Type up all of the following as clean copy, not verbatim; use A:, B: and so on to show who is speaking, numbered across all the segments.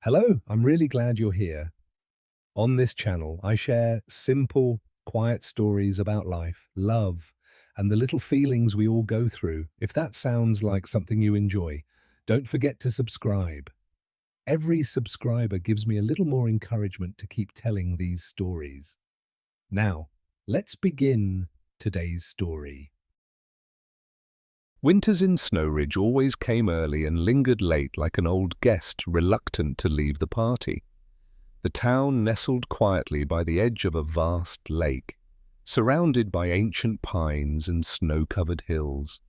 A: Hello, I'm really glad you're here. On this channel, I share simple, quiet stories about life, love, and the little feelings we all go through. If that sounds like something you enjoy, don't forget to subscribe. Every subscriber gives me a little more encouragement to keep telling these stories. Now, let's begin today's story. Winters in Snowridge always came early and lingered late like an old guest reluctant to leave the party. The town nestled quietly by the edge of a vast lake, surrounded by ancient pines and snow-covered hills.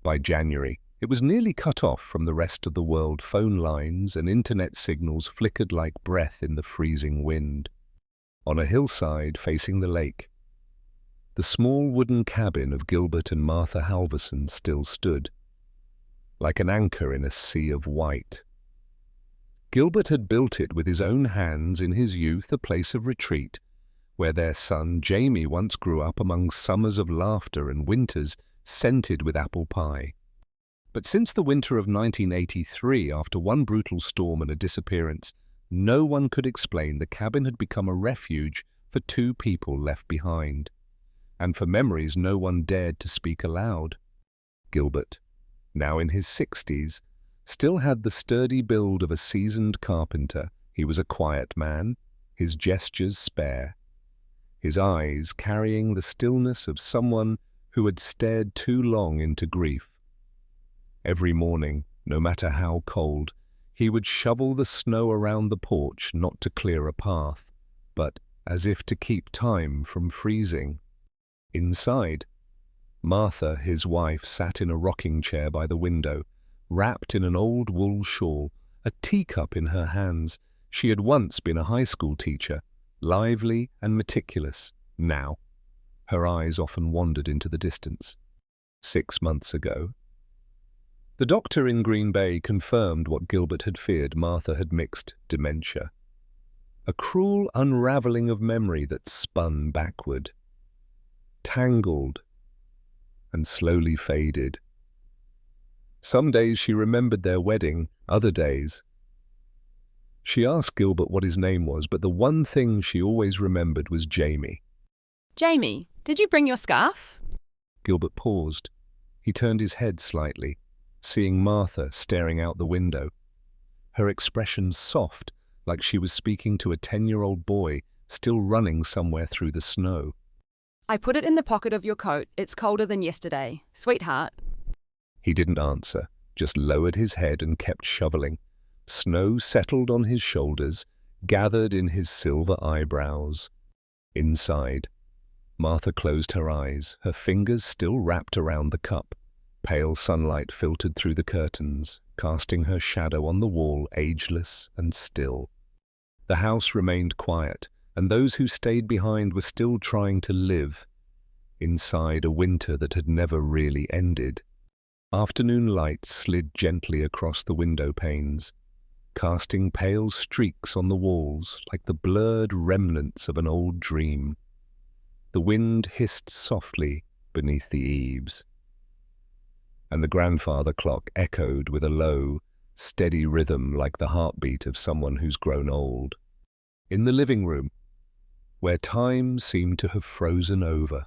A: By January, it was nearly cut off from the rest of the world. Phone lines and internet signals flickered like breath in the freezing wind. On a hillside facing the lake, the small wooden cabin of Gilbert and Martha Halverson still stood, like an anchor in a sea of white. Gilbert had built it with his own hands in his youth, a place of retreat, where their son Jamie once grew up among summers of laughter and winters scented with apple pie. But since the winter of 1983, after one brutal storm and a disappearance, no one could explain the cabin had become a refuge for two people left behind, and for memories no one dared to speak aloud. Gilbert, now in his 60s, still had the sturdy build of a seasoned carpenter. He was a quiet man, his gestures spare, his eyes carrying the stillness of someone who had stared too long into grief. Every morning, no matter how cold, he would shovel the snow around the porch, not to clear a path, but as if to keep time from freezing. Inside, Martha, his wife, sat in a rocking chair by the window, wrapped in an old wool shawl, a teacup in her hands. She had once been a high school teacher, lively and meticulous. Now, her eyes often wandered into the distance. 6 months ago, the doctor in Green Bay confirmed what Gilbert had feared. Martha had mixed dementia, a cruel unraveling of memory that spun backward, tangled, and slowly faded. Some days she remembered their wedding, other days she asked Gilbert what his name was, but the one thing she always remembered was Jamie.
B: Jamie, did you bring your scarf?
A: Gilbert paused. He turned his head slightly, seeing Martha staring out the window, her expression soft, like she was speaking to a 10-year-old boy still running somewhere through the snow.
B: I put it in the pocket of your coat. It's colder than yesterday. Sweetheart.
A: He didn't answer, just lowered his head and kept shoveling. Snow settled on his shoulders, gathered in his silver eyebrows. Inside, Martha closed her eyes, her fingers still wrapped around the cup. Pale sunlight filtered through the curtains, casting her shadow on the wall, ageless and still. The house remained quiet, and those who stayed behind were still trying to live inside a winter that had never really ended. Afternoon light slid gently across the window panes, casting pale streaks on the walls like the blurred remnants of an old dream. The wind hissed softly beneath the eaves, and the grandfather clock echoed with a low, steady rhythm like the heartbeat of someone who's grown old. In the living room, where time seemed to have frozen over,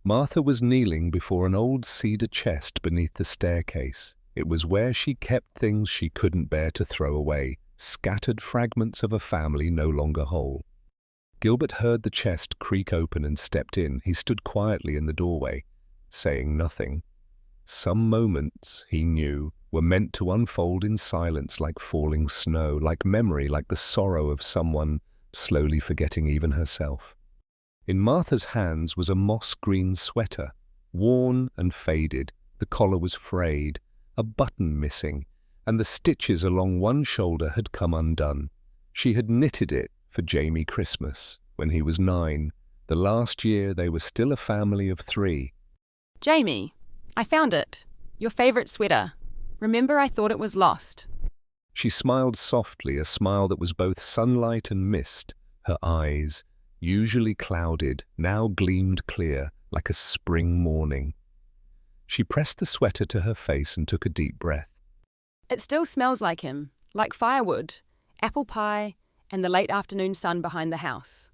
A: Martha was kneeling before an old cedar chest beneath the staircase. It was where she kept things she couldn't bear to throw away, scattered fragments of a family no longer whole. Gilbert heard the chest creak open and stepped in. He stood quietly in the doorway, saying nothing. Some moments, he knew, were meant to unfold in silence like falling snow, like memory, like the sorrow of someone slowly forgetting even herself. In Martha's hands was a moss-green sweater, worn and faded. The collar was frayed, a button missing, and the stitches along one shoulder had come undone. She had knitted it for Jamie Christmas when he was 9, the last year they were still a family of 3.
B: Jamie, I found it. Your favourite sweater. Remember, I thought it was lost.
A: She smiled softly, a smile that was both sunlight and mist. Her eyes, usually clouded, now gleamed clear, like a spring morning. She pressed the sweater to her face and took a deep breath.
B: It still smells like him, like firewood, apple pie, and the late afternoon sun behind the house.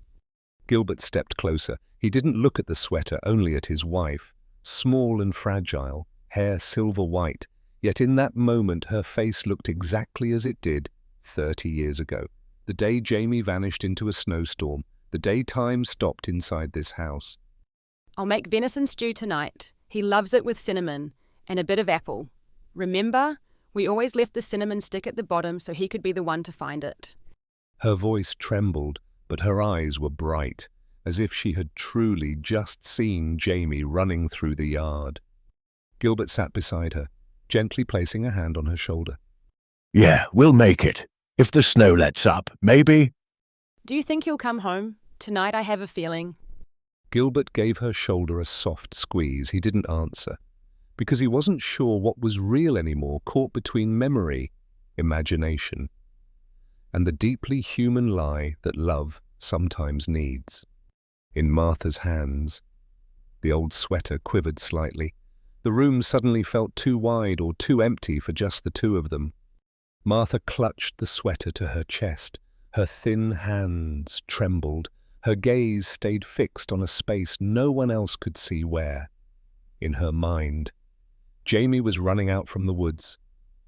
A: Gilbert stepped closer. He didn't look at the sweater, only at his wife, small and fragile, hair silver white, yet in that moment her face looked exactly as it did 30 years ago, the day Jamie vanished into a snowstorm, the day time stopped inside this house.
B: I'll make venison stew tonight. He loves it with cinnamon and a bit of apple. Remember, we always left the cinnamon stick at the bottom so he could be the one to find it.
A: Her voice trembled, but her eyes were bright, as if she had truly just seen Jamie running through the yard. Gilbert sat beside her, gently placing a hand on her shoulder.
C: Yeah, we'll make it. If the snow lets up, maybe.
B: Do you think he'll come home? Tonight I have a feeling.
A: Gilbert gave her shoulder a soft squeeze. He didn't answer, because he wasn't sure what was real anymore, caught between memory, imagination, and the deeply human lie that love sometimes needs. In Martha's hands, the old sweater quivered slightly. The room suddenly felt too wide or too empty for just the two of them. Martha clutched the sweater to her chest. Her thin hands trembled. Her gaze stayed fixed on a space no one else could see where. In her mind, Jamie was running out from the woods,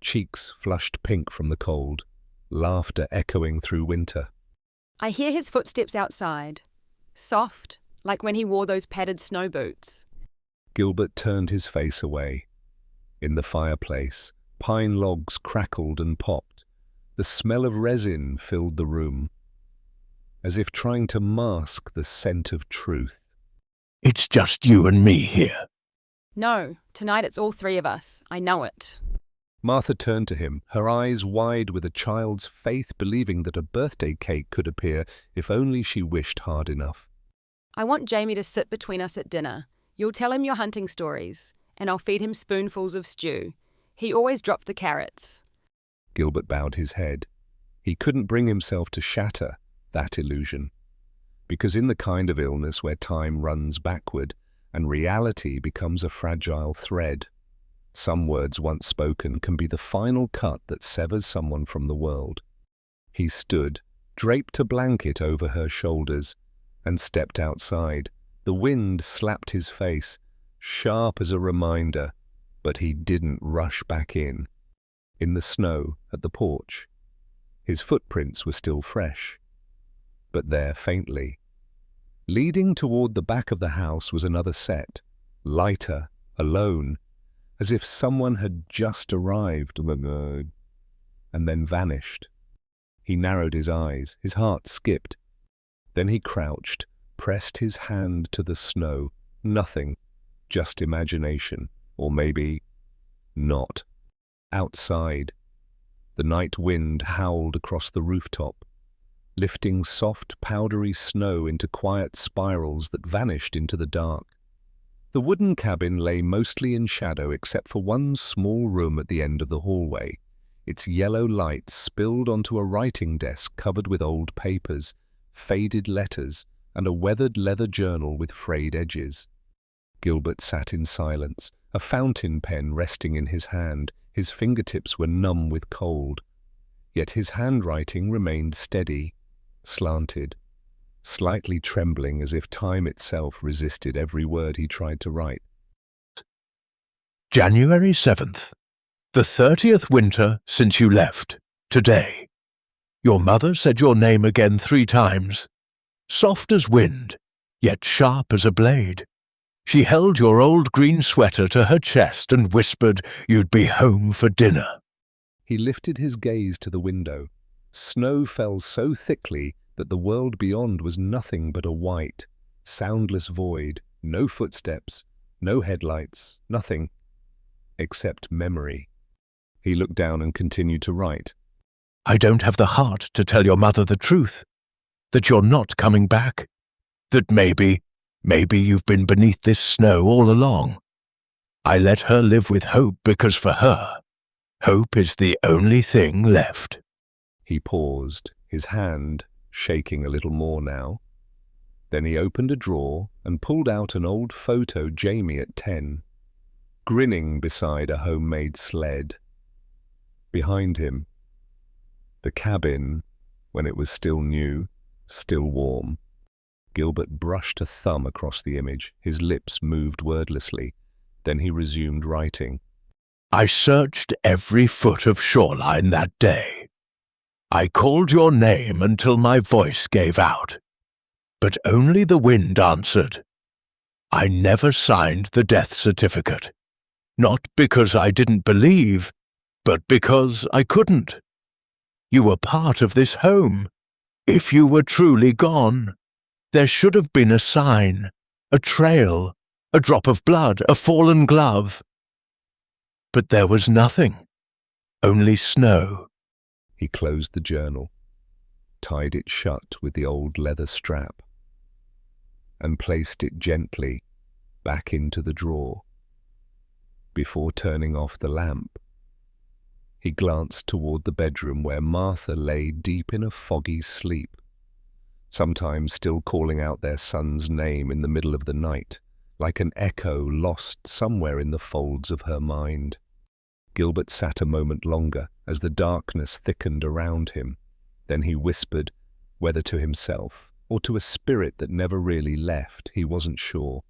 A: cheeks flushed pink from the cold, laughter echoing through winter.
B: I hear his footsteps outside, soft, like when he wore those padded snow boots.
A: Gilbert turned his face away. In the fireplace, pine logs crackled and popped. The smell of resin filled the room, as if trying to mask the scent of truth.
C: It's just you and me here.
B: No, tonight it's all three of us. I know it.
A: Martha turned to him, her eyes wide with a child's faith, believing that a birthday cake could appear if only she wished hard enough.
B: I want Jamie to sit between us at dinner. You'll tell him your hunting stories, and I'll feed him spoonfuls of stew. He always dropped the carrots.
A: Gilbert bowed his head. He couldn't bring himself to shatter that illusion, because in the kind of illness where time runs backward and reality becomes a fragile thread, some words once spoken can be the final cut that severs someone from the world. He stood, draped a blanket over her shoulders, and stepped outside. The wind slapped his face, sharp as a reminder, but he didn't rush back in. In the snow at the porch, his footprints were still fresh, but there faintly. Leading toward the back of the house was another set, lighter, alone, as if someone had just arrived and then vanished. He narrowed his eyes, his heart skipped. Then he crouched, pressed his hand to the snow. Nothing, just imagination, or maybe not. Outside, the night wind howled across the rooftop, lifting soft, powdery snow into quiet spirals that vanished into the dark. The wooden cabin lay mostly in shadow except for one small room at the end of the hallway. Its yellow light spilled onto a writing desk covered with old papers, faded letters, and a weathered leather journal with frayed edges. Gilbert sat in silence, a fountain pen resting in his hand. His fingertips were numb with cold, yet his handwriting remained steady, slanted, slightly trembling as if time itself resisted every word he tried to write.
C: January 7th. The 30th winter since you left. Today. Your mother said your name again 3 times. Soft as wind, yet sharp as a blade. She held your old green sweater to her chest and whispered you'd be home for dinner.
A: He lifted his gaze to the window. Snow fell so thickly that the world beyond was nothing but a white, soundless void, no footsteps, no headlights, nothing, except memory. He looked down and continued to write.
C: I don't have the heart to tell your mother the truth, that you're not coming back, that maybe you've been beneath this snow all along. I let her live with hope because for her, hope is the only thing left.
A: He paused, his hand shaking a little more now. Then he opened a drawer and pulled out an old photo Jamie at 10, grinning beside a homemade sled. Behind him, The cabin, when it was still new, still warm. Gilbert brushed a thumb across the image. His lips moved wordlessly. Then he resumed writing.
C: I searched every foot of shoreline that day. I called your name until my voice gave out, but only the wind answered. I never signed the death certificate, not because I didn't believe, but because I couldn't. You were part of this home. If you were truly gone, there should have been a sign, a trail, a drop of blood, a fallen glove. But there was nothing, only snow.
A: He closed the journal, tied it shut with the old leather strap, and placed it gently back into the drawer. Before turning off the lamp, he glanced toward the bedroom where Martha lay deep in a foggy sleep, sometimes still calling out their son's name in the middle of the night, like an echo lost somewhere in the folds of her mind. Gilbert sat a moment longer as the darkness thickened around him. Then he whispered, whether to himself or to a spirit that never really left, he wasn't sure.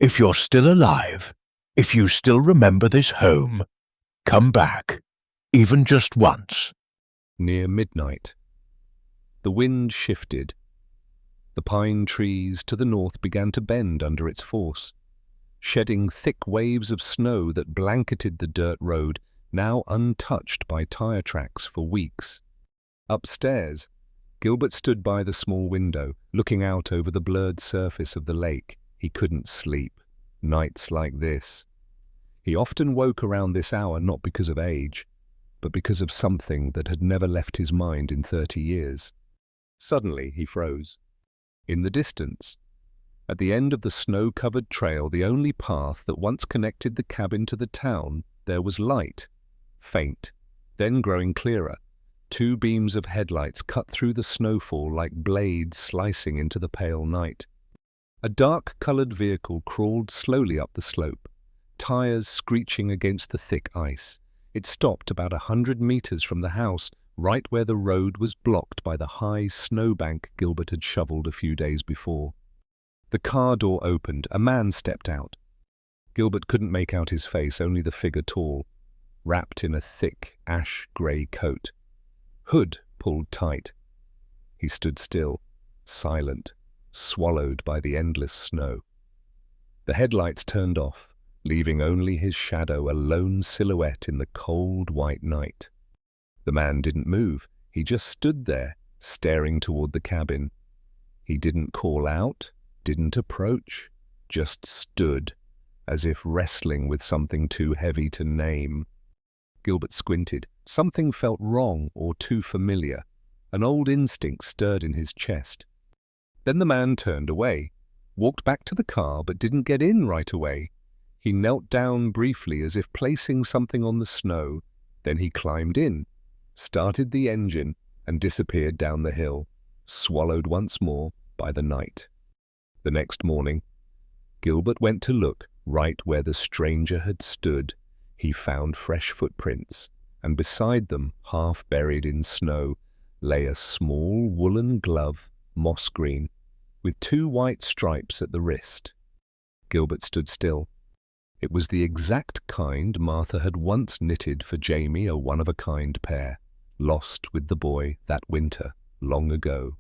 C: If you're still alive, if you still remember this home, come back, even just once.
A: Near midnight, the wind shifted. The pine trees to the north began to bend under its force, shedding thick waves of snow that blanketed the dirt road, now untouched by tire tracks for weeks. Upstairs, Gilbert stood by the small window, looking out over the blurred surface of the lake. He couldn't sleep. Nights like this. He often woke around this hour not because of age, but because of something that had never left his mind in 30 years. Suddenly he froze. In the distance, at the end of the snow-covered trail, the only path that once connected the cabin to the town, there was light, faint, then growing clearer. 2 beams of headlights cut through the snowfall like blades slicing into the pale night. A dark-colored vehicle crawled slowly up the slope, tires screeching against the thick ice. It stopped about 100 meters from the house, right where the road was blocked by the high snowbank Gilbert had shoveled a few days before. The car door opened. A man stepped out. Gilbert couldn't make out his face, only the figure tall, wrapped in a thick, ash-grey coat. Hood pulled tight. He stood still, silent, swallowed by the endless snow. The headlights turned off, leaving only his shadow, a lone silhouette in the cold white night. The man didn't move. He just stood there, staring toward the cabin. He didn't call out, didn't approach, just stood, as if wrestling with something too heavy to name. Gilbert squinted. Something felt wrong or too familiar. An old instinct stirred in his chest. Then the man turned away, walked back to the car, but didn't get in right away. He knelt down briefly as if placing something on the snow. Then he climbed in, started the engine, and disappeared down the hill, swallowed once more by the night. The next morning, Gilbert went to look right where the stranger had stood. He found fresh footprints, and beside them, half buried in snow, lay a small woolen glove, moss green, with 2 white stripes at the wrist. Gilbert stood still. It was the exact kind Martha had once knitted for Jamie, a one-of-a-kind pair, lost with the boy that winter, long ago.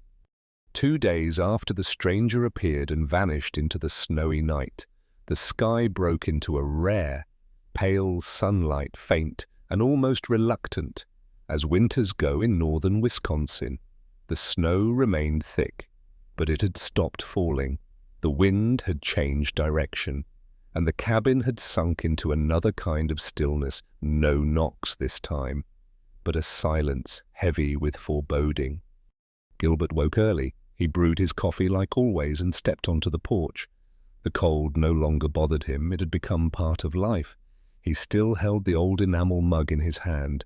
A: 2 days after the stranger appeared and vanished into the snowy night, the sky broke into a rare, pale sunlight, faint and almost reluctant, as winters go in northern Wisconsin. The snow remained thick, but it had stopped falling. The wind had changed direction, and the cabin had sunk into another kind of stillness. No knocks this time, but a silence heavy with foreboding. Gilbert woke early. He brewed his coffee like always and stepped onto the porch. The cold no longer bothered him. It had become part of life. He still held the old enamel mug in his hand,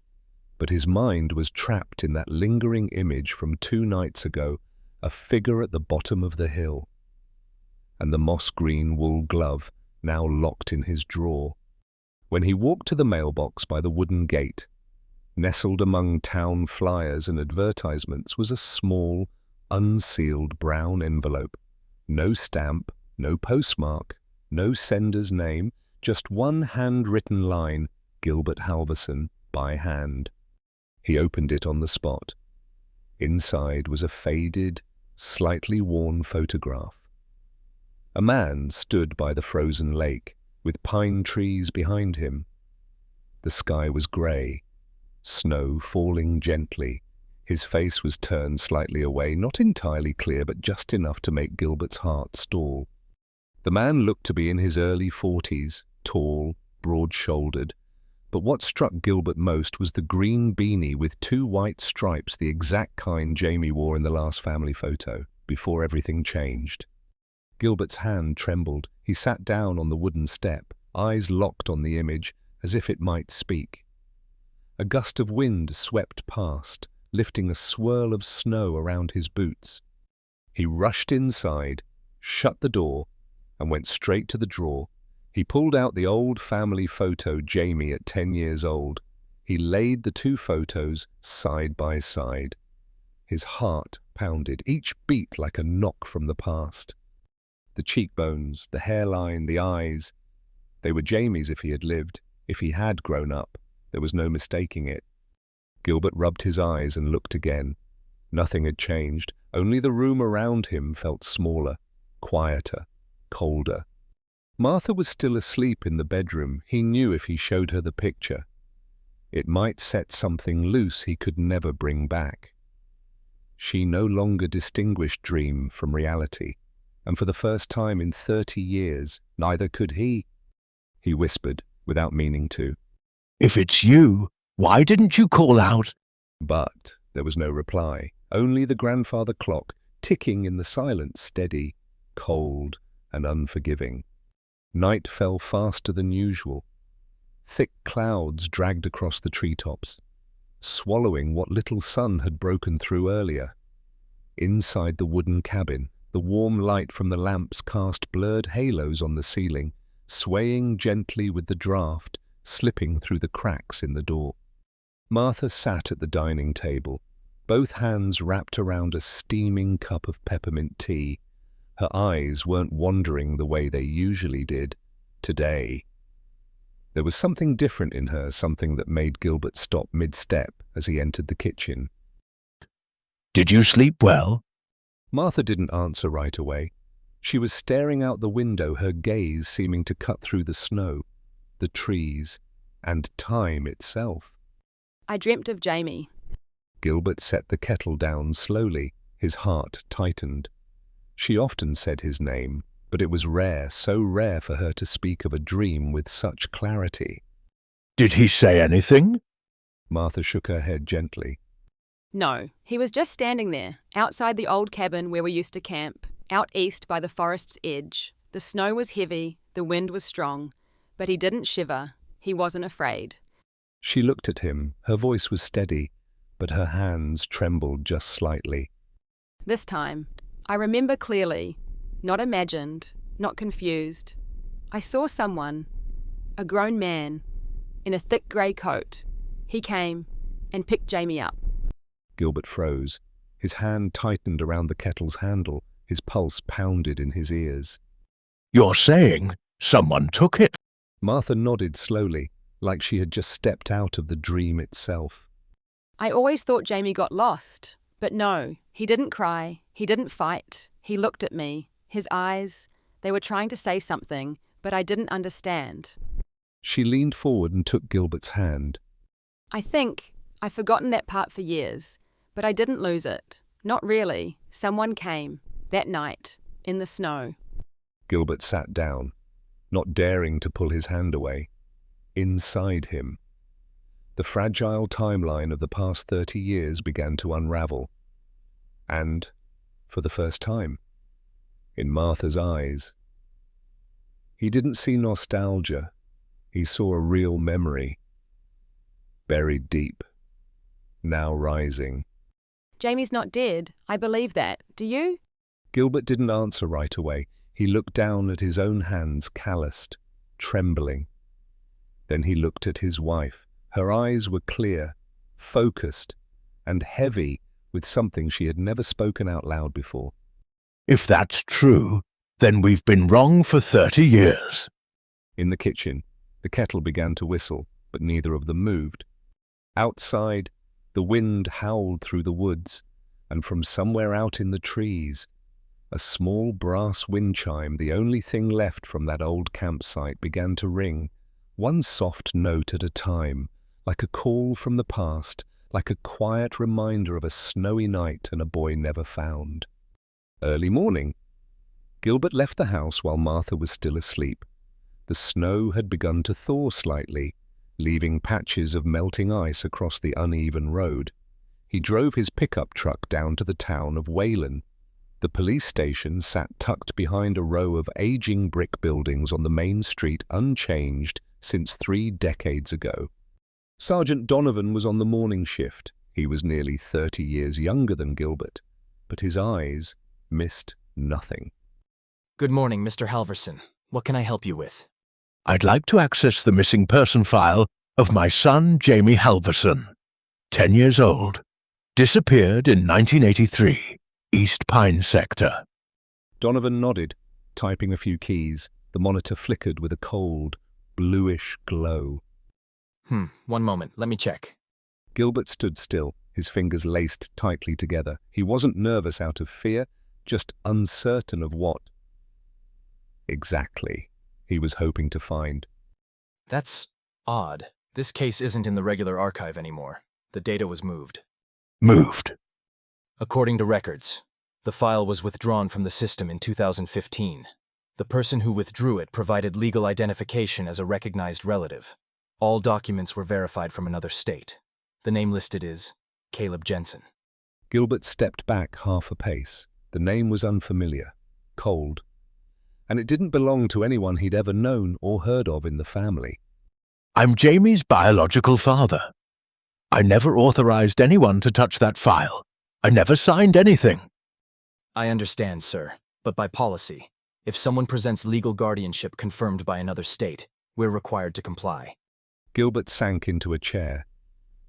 A: but his mind was trapped in that lingering image from 2 nights ago, a figure at the bottom of the hill, and the moss-green wool glove now locked in his drawer. When he walked to the mailbox by the wooden gate, Nestled among town flyers and advertisements was a small, unsealed brown envelope. No stamp, no postmark, no sender's name, just one handwritten line, Gilbert Halverson, by hand. He opened it on the spot. Inside was a faded, slightly worn photograph. A man stood by the frozen lake, with pine trees behind him. The sky was grey, snow falling gently. His face was turned slightly away, not entirely clear, but just enough to make Gilbert's heart stall. The man looked to be in his early 40s, tall, broad-shouldered, but what struck Gilbert most was the green beanie with 2 white stripes, the exact kind Jamie wore in the last family photo, before everything changed. Gilbert's hand trembled. He sat down on the wooden step, eyes locked on the image, as if it might speak. A gust of wind swept past, lifting a swirl of snow around his boots. He rushed inside, shut the door, and went straight to the drawer. He pulled out the old family photo, Jamie at 10 years old. He laid the 2 photos side by side. His heart pounded, each beat like a knock from the past. The cheekbones, the hairline, the eyes, they were Jamie's if he had lived, if he had grown up. There was no mistaking it. Gilbert rubbed his eyes and looked again. Nothing had changed, only the room around him felt smaller, quieter, colder. Martha was still asleep in the bedroom. He knew if he showed her the picture, it might set something loose he could never bring back. She no longer distinguished dream from reality, and for the first time in 30 years, neither could he. He whispered, without meaning to,
C: If it's you, why didn't you call out?
A: But there was no reply, only the grandfather clock ticking in the silence, steady, cold, and unforgiving. Night fell faster than usual. Thick clouds dragged across the treetops, swallowing what little sun had broken through earlier. Inside the wooden cabin, the warm light from the lamps cast blurred halos on the ceiling, swaying gently with the draft, slipping through the cracks in the door. Martha sat at the dining table, both hands wrapped around a steaming cup of peppermint tea. Her eyes weren't wandering the way they usually did today. There was something different in her, something that made Gilbert stop mid-step as he entered the kitchen.
C: Did you sleep well?
A: Martha didn't answer right away. She was staring out the window, her gaze seeming to cut through the snow, the trees, and time itself.
B: I dreamt of Jamie.
A: Gilbert set the kettle down slowly. His heart tightened. She often said his name, but it was rare, so rare for her to speak of a dream with such clarity.
C: Did he say anything?
A: Martha shook her head gently.
B: No, he was just standing there, outside the old cabin where we used to camp, out east by the forest's edge. The snow was heavy, the wind was strong, but he didn't shiver. He wasn't afraid.
A: She looked at him. Her voice was steady, but her hands trembled just slightly.
B: This time, I remember clearly, not imagined, not confused. I saw someone, a grown man, in a thick grey coat. He came and picked Jamie up.
A: Gilbert froze. His hand tightened around the kettle's handle. His pulse pounded in his ears.
C: You're saying someone took it?
A: Martha nodded slowly, like she had just stepped out of the dream itself.
B: I always thought Jamie got lost, but no, he didn't cry, he didn't fight. He looked at me. His eyes, they were trying to say something, but I didn't understand.
A: She leaned forward and took Gilbert's hand.
B: I think I've forgotten that part for years, but I didn't lose it. Not really. Someone came, that night, in the snow.
A: Gilbert sat down, not daring to pull his hand away. Inside him, the fragile timeline of the past 30 years began to unravel. And, for the first time, in Martha's eyes, he didn't see nostalgia. He saw a real memory, buried deep, now rising.
B: Jamie's not dead. I believe that. Do you?
A: Gilbert didn't answer right away. He looked down at his own hands, calloused, trembling. Then he looked at his wife. Her eyes were clear, focused, and heavy with something she had never spoken out loud before.
C: If that's true, then we've been wrong for 30 years.
A: In the kitchen, the kettle began to whistle, but neither of them moved. Outside, the wind howled through the woods, and from somewhere out in the trees, a small brass wind chime, the only thing left from that old campsite, began to ring, one soft note at a time, like a call from the past, like a quiet reminder of a snowy night and a boy never found. Early morning. Gilbert left the house while Martha was still asleep. The snow had begun to thaw slightly, leaving patches of melting ice across the uneven road. He drove his pickup truck down to the town of Wayland. The police station sat tucked behind a row of aging brick buildings on the main street, unchanged since 3 decades ago. Sergeant Donovan was on the morning shift. He was nearly 30 years younger than Gilbert, but his eyes missed nothing.
D: Good morning, Mr. Halverson. What can I help you with?
C: I'd like to access the missing person file of my son, Jamie Halverson, 10 years old. Disappeared in 1983, East Pine Sector.
A: Donovan nodded, typing a few keys. The monitor flickered with a cold, bluish glow.
D: One moment. Let me check.
A: Gilbert stood still, his fingers laced tightly together. He wasn't nervous out of fear, just uncertain of what exactly he was hoping to find.
D: That's odd. This case isn't in the regular archive anymore. The data was moved.
C: Moved.
D: According to records, the file was withdrawn from the system in 2015. The person who withdrew it provided legal identification as a recognized relative. All documents were verified from another state. The name listed is Caleb Jensen.
A: Gilbert stepped back half a pace. The name was unfamiliar, cold, and it didn't belong to anyone he'd ever known or heard of in the family.
C: I'm Jamie's biological father. I never authorized anyone to touch that file. I never signed anything.
D: I understand, sir, but by policy, if someone presents legal guardianship confirmed by another state, we're required to comply.
A: Gilbert sank into a chair,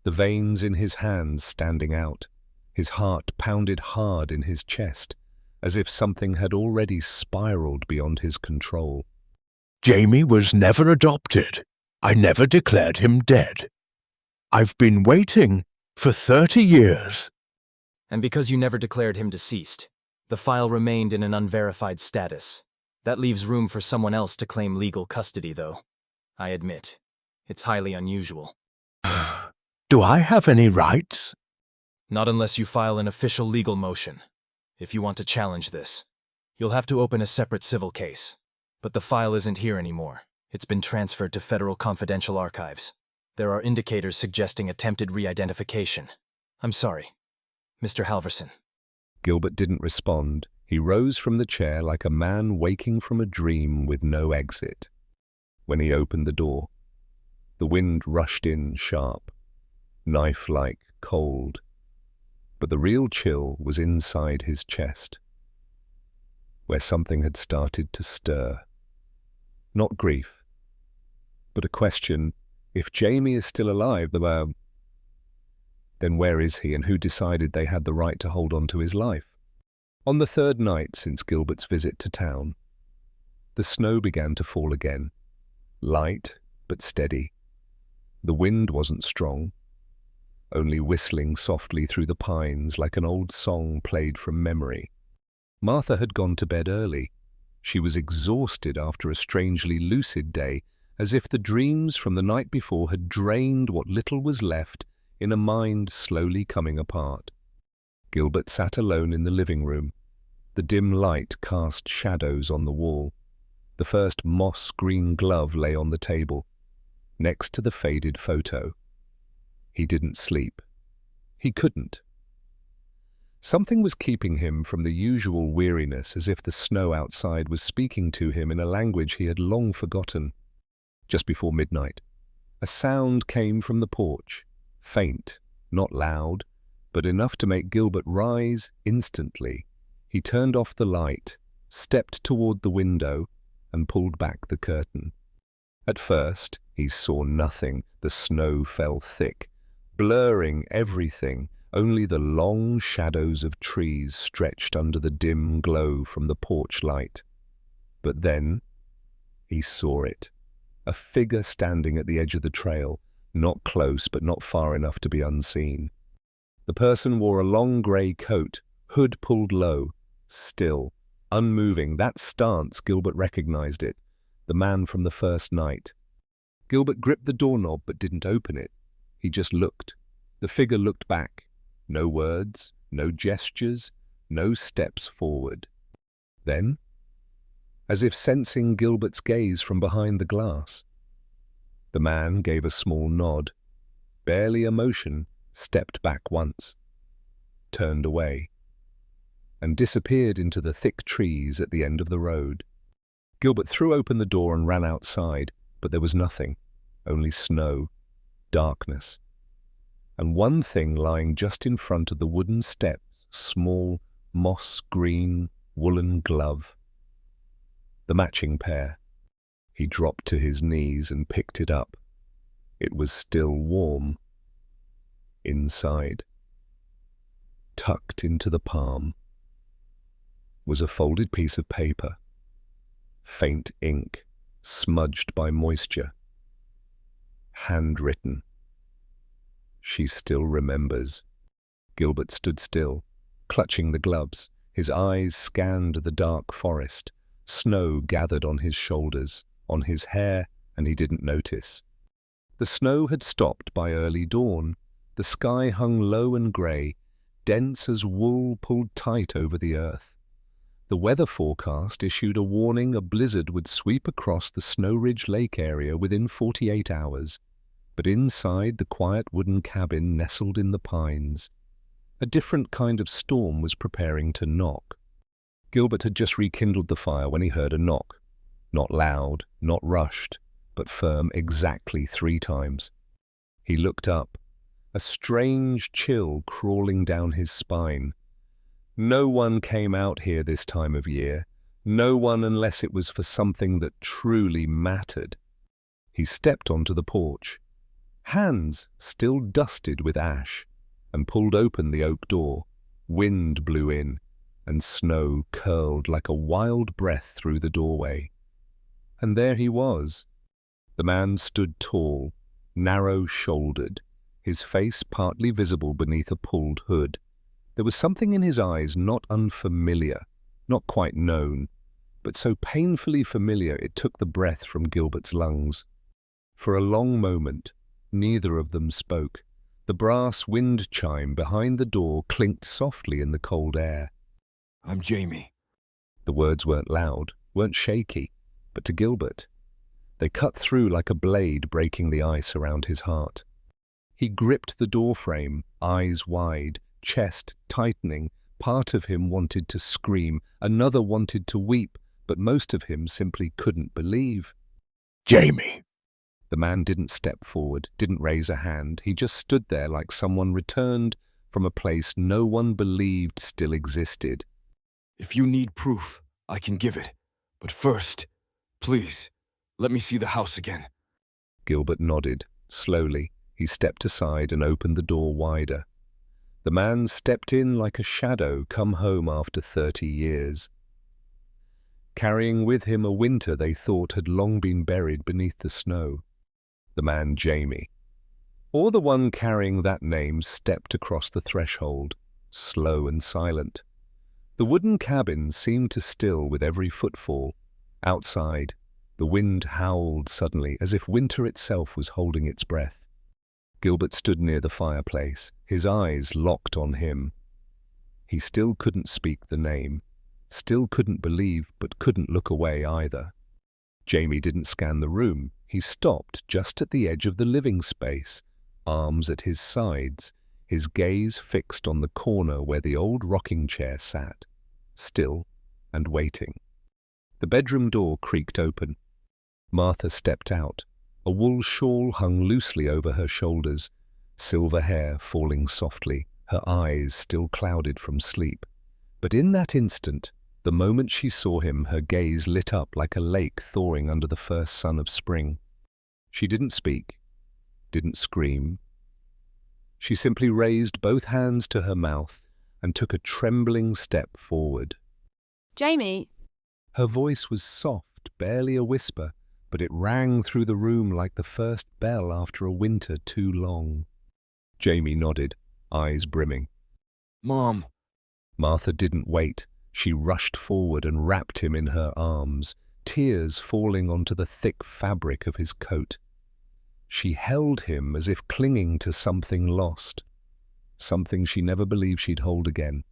A: the veins in his hands standing out. His heart pounded hard in his chest, as if something had already spiraled beyond his control.
C: Jamie was never adopted. I never declared him dead. I've been waiting for 30 years.
D: And because you never declared him deceased, the file remained in an unverified status. That leaves room for someone else to claim legal custody, though. I admit, it's highly unusual.
C: Do I have any rights?
D: Not unless you file an official legal motion. If you want to challenge this, you'll have to open a separate civil case. But the file isn't here anymore. It's been transferred to Federal Confidential Archives. There are indicators suggesting attempted re-identification. I'm sorry, Mr. Halverson.
A: Gilbert didn't respond. He rose from the chair like a man waking from a dream with no exit. When he opened the door, the wind rushed in sharp, knife-like cold. But the real chill was inside his chest, where something had started to stir. Not grief, but a question: if Jamie is still alive, then where is he, and who decided they had the right to hold on to his life? On the 3rd night since Gilbert's visit to town, the snow began to fall again, light but steady. The wind wasn't strong, only whistling softly through the pines like an old song played from memory. Martha had gone to bed early. She was exhausted after a strangely lucid day, as if the dreams from the night before had drained what little was left in a mind slowly coming apart. Gilbert sat alone in the living room. The dim light cast shadows on the wall. The first moss-green glove lay on the table, next to the faded photo. He didn't sleep. He couldn't. Something was keeping him from the usual weariness, as if the snow outside was speaking to him in a language he had long forgotten. Just before midnight, a sound came from the porch, faint, not loud, but enough to make Gilbert rise instantly. He turned off the light, stepped toward the window, and pulled back the curtain. At first, he saw nothing. The snow fell thick, blurring everything. Only the long shadows of trees stretched under the dim glow from the porch light. But then he saw it. A figure standing at the edge of the trail, not close but not far enough to be unseen. The person wore a long grey coat, hood pulled low, still, unmoving. That stance, Gilbert recognized it. The man from the first night. Gilbert gripped the doorknob but didn't open it. He just looked. The figure looked back. No words, no gestures, no steps forward. Then, as if sensing Gilbert's gaze from behind the glass, the man gave a small nod, barely a motion, stepped back once, turned away, and disappeared into the thick trees at the end of the road. Gilbert threw open the door and ran outside, but there was nothing, only snow, darkness, and one thing lying just in front of the wooden steps, small, moss-green, woolen glove. The matching pair. He dropped to his knees and picked it up. It was still warm. Inside, tucked into the palm, was a folded piece of paper, faint ink, smudged by moisture, handwritten. She still remembers. Gilbert stood still, clutching the gloves. His eyes scanned the dark forest. Snow gathered on his shoulders, on his hair, and he didn't notice. The snow had stopped by early dawn. The sky hung low and grey, dense as wool pulled tight over the earth. The weather forecast issued a warning a blizzard would sweep across the Snow Ridge Lake area within 48 hours. But inside the quiet wooden cabin nestled in the pines, a different kind of storm was preparing to knock. Gilbert had just rekindled the fire when he heard a knock. Not loud, not rushed, but firm exactly 3 times. He looked up, a strange chill crawling down his spine. No one came out here this time of year, no one unless it was for something that truly mattered. He stepped onto the porch, hands still dusted with ash, and pulled open the oak door. Wind blew in, and snow curled like a wild breath through the doorway. And there he was. The man stood tall, narrow-shouldered, his face partly visible beneath a pulled hood. There was something in his eyes not unfamiliar, not quite known, but so painfully familiar it took the breath from Gilbert's lungs. For a long moment, neither of them spoke. The brass wind chime behind the door clinked softly in the cold air.
E: "I'm Jamie."
A: The words weren't loud, weren't shaky, but to Gilbert, they cut through like a blade breaking the ice around his heart. He gripped the doorframe, eyes wide, chest tightening. Part of him wanted to scream, another wanted to weep, but most of him simply couldn't believe.
C: Jamie.
A: The man didn't step forward, didn't raise a hand. He just stood there like someone returned from a place no one believed still existed.
E: "If you need proof, I can give it. But first, please, let me see the house again."
A: Gilbert nodded. Slowly, he stepped aside and opened the door wider. The man stepped in like a shadow come home after 30 years, carrying with him a winter they thought had long been buried beneath the snow. The man Jamie, or the one carrying that name, stepped across the threshold, slow and silent. The wooden cabin seemed to still with every footfall. Outside, the wind howled suddenly, as if winter itself was holding its breath. Gilbert stood near the fireplace, his eyes locked on him. He still couldn't speak the name, still couldn't believe, but couldn't look away either. Jamie didn't scan the room. He stopped just at the edge of the living space, arms at his sides, his gaze fixed on the corner where the old rocking chair sat, still and waiting. The bedroom door creaked open. Martha stepped out. A wool shawl hung loosely over her shoulders, silver hair falling softly, her eyes still clouded from sleep. But in that instant, the moment she saw him, her gaze lit up like a lake thawing under the first sun of spring. She didn't speak, didn't scream, She simply raised both hands to her mouth and took a trembling step forward.
B: Jamie,
A: Her voice was soft, barely a whisper, but it rang through the room like the first bell after a winter too long. Jamie nodded, eyes brimming.
E: Mom.
A: Martha didn't wait. She rushed forward and wrapped him in her arms, tears falling onto the thick fabric of his coat. She held him as if clinging to something lost, something she never believed she'd hold again.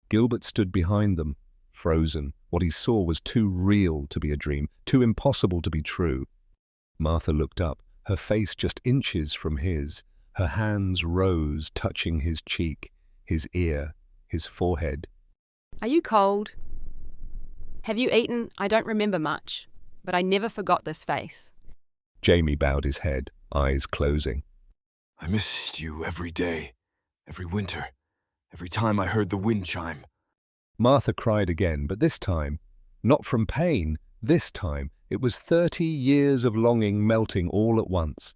A: Gilbert stood behind them, frozen. What he saw was too real to be a dream, too impossible to be true. Martha looked up, her face just inches from his. Her hands rose, touching his cheek, his ear, his forehead.
B: are you cold? Have you eaten? I don't remember much, but I never forgot this face.
A: Jamie bowed his head, eyes closing.
E: I missed you every day, every winter, every time I heard the wind chime.
A: Martha cried again, but this time, not from pain. This time, it was 30 years of longing melting all at once.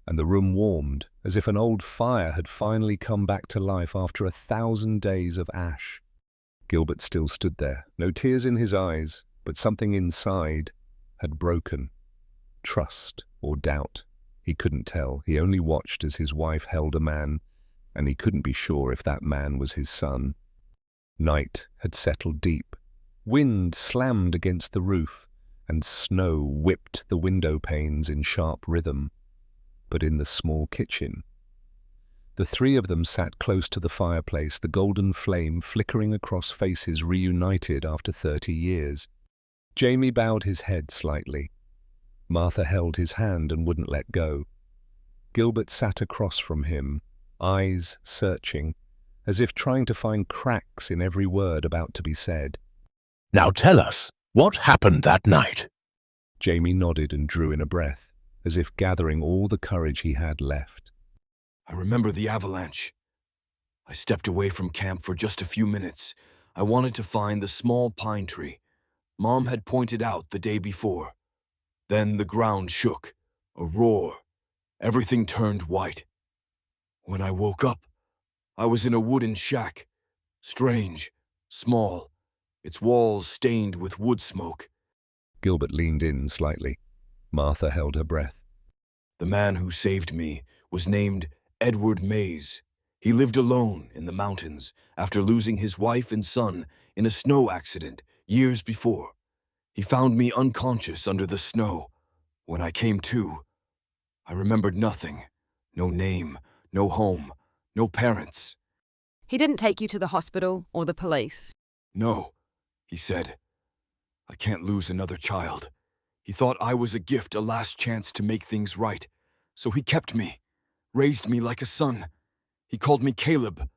A: And the room warmed, as if an old fire had finally come back to life after 1,000 days of ash. Gilbert still stood there, no tears in his eyes, but something inside had broken. Trust or doubt. He couldn't tell. He only watched as his wife held a man, and he couldn't be sure if that man was his son. Night had settled deep. Wind slammed against the roof, and snow whipped the window panes in sharp rhythm. But in the small kitchen, the three of them sat close to the fireplace, the golden flame flickering across faces reunited after 30 years. Jamie bowed his head slightly. Martha held his hand and wouldn't let go. Gilbert sat across from him, eyes searching, as if trying to find cracks in every word about to be said.
C: Now tell us, what happened that night?
A: Jamie nodded and drew in a breath, as if gathering all the courage he had left.
E: I remember the avalanche. I stepped away from camp for just a few minutes. I wanted to find the small pine tree Mom had pointed out the day before. Then the ground shook, a roar. Everything turned white. When I woke up, I was in a wooden shack. Strange, small, its walls stained with wood smoke.
A: Gilbert leaned in slightly. Martha held her breath.
E: The man who saved me was named Edward Mays. He lived alone in the mountains after losing his wife and son in a snow accident years before. He found me unconscious under the snow. When I came to, I remembered nothing. No name, no home, no parents.
B: He didn't take you to the hospital or the police.
E: No, he said. I can't lose another child. He thought I was a gift, a last chance to make things right. So he kept me, raised me like a son. He called me Caleb.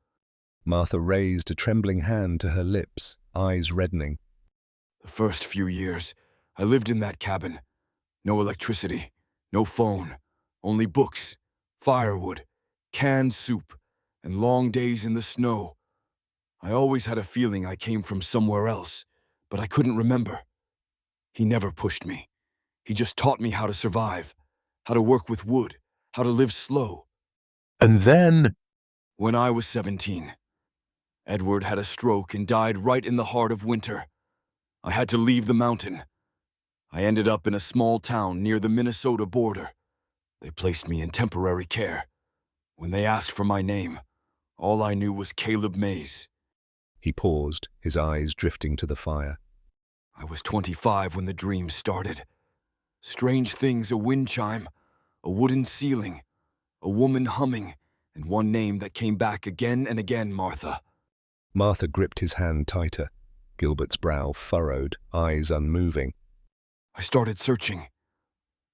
A: Martha raised a trembling hand to her lips, eyes reddening.
E: The first few years, I lived in that cabin. No electricity, no phone, only books, firewood, canned soup, and long days in the snow. I always had a feeling I came from somewhere else, but I couldn't remember. He never pushed me. He just taught me how to survive, how to work with wood, how to live slow.
C: And then,
E: When I was 17, Edward had a stroke and died right in the heart of winter. I had to leave the mountain. I ended up in a small town near the Minnesota border. They placed me in temporary care. When they asked for my name, all I knew was Caleb Mays.
A: He paused, his eyes drifting to the fire.
E: I was 25 when the dream started. Strange things, a wind chime, a wooden ceiling, a woman humming, and one name that came back again and again, Martha.
A: Martha gripped his hand tighter. Gilbert's brow furrowed, eyes unmoving.
E: I started searching.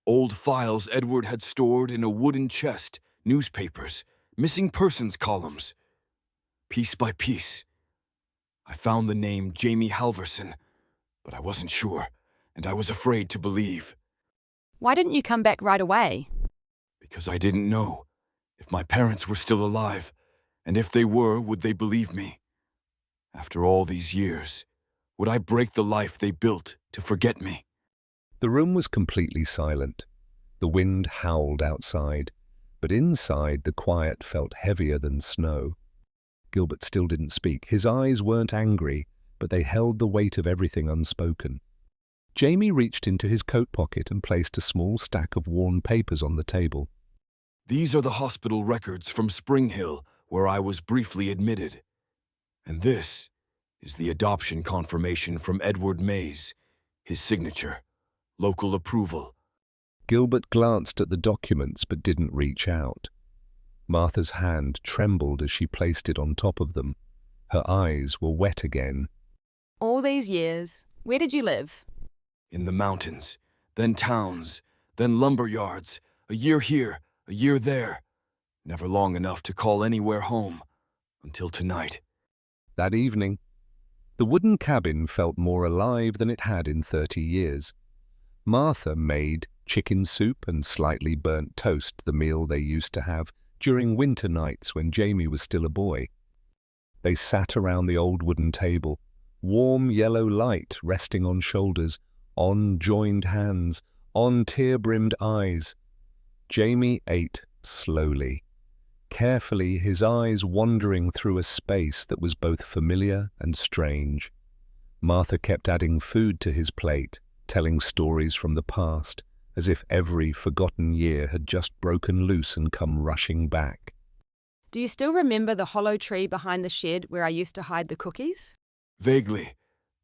E: Old files Edward had stored in a wooden chest, newspapers, missing persons columns. Piece by piece, I found the name Jamie Halverson, but I wasn't sure, and I was afraid to believe.
B: Why didn't you come back right away?
E: Because I didn't know if my parents were still alive, and if they were, would they believe me? After all these years, would I break the life they built to forget me?
A: The room was completely silent. The wind howled outside. But inside, the quiet felt heavier than snow. Gilbert still didn't speak. His eyes weren't angry, but they held the weight of everything unspoken. Jamie reached into his coat pocket and placed a small stack of worn papers on the table.
E: These are the hospital records from Spring Hill, where I was briefly admitted. And this is the adoption confirmation from Edward Mays, his signature, local approval.
A: Gilbert glanced at the documents but didn't reach out. Martha's hand trembled as she placed it on top of them. Her eyes were wet again.
B: All these years, where did you live?
E: In the mountains, then towns, then lumber yards, a year here, a year there. Never long enough to call anywhere home, until tonight.
A: That evening, the wooden cabin felt more alive than it had in 30 years. Martha made chicken soup and slightly burnt toast, the meal they used to have during winter nights when Jamie was still a boy. They sat around the old wooden table, warm yellow light resting on shoulders, on joined hands, on tear-brimmed eyes. Jamie ate slowly, carefully, his eyes wandering through a space that was both familiar and strange. Martha kept adding food to his plate, telling stories from the past, as if every forgotten year had just broken loose and come rushing back.
B: Do you still remember the hollow tree behind the shed where I used to hide the cookies?
E: Vaguely,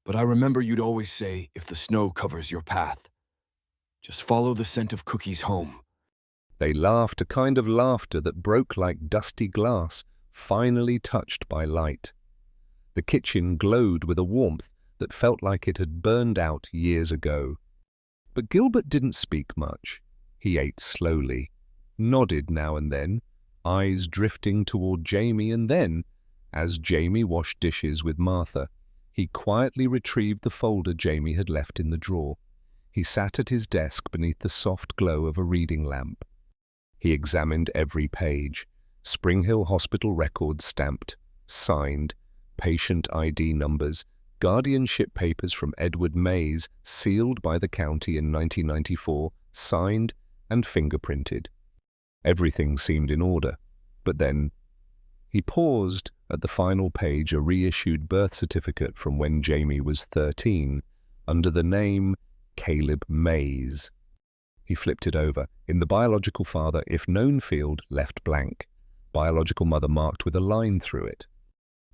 E: but I remember you'd always say, if the snow covers your path, just follow the scent of cookies home.
A: They laughed, a kind of laughter that broke like dusty glass, finally touched by light. The kitchen glowed with a warmth that felt like it had burned out years ago. But Gilbert didn't speak much. He ate slowly, nodded now and then, eyes drifting toward Jamie, and then, as Jamie washed dishes with Martha, he quietly retrieved the folder Jamie had left in the drawer. He sat at his desk beneath the soft glow of a reading lamp. He examined every page, Spring Hill Hospital records stamped, signed, patient ID numbers, guardianship papers from Edward Mays, sealed by the county in 1994, signed and fingerprinted. Everything seemed in order, but then he paused at the final page, a reissued birth certificate from when Jamie was 13, under the name Caleb Mays. He flipped it over. In the biological father, if known field, left blank. Biological mother marked with a line through it.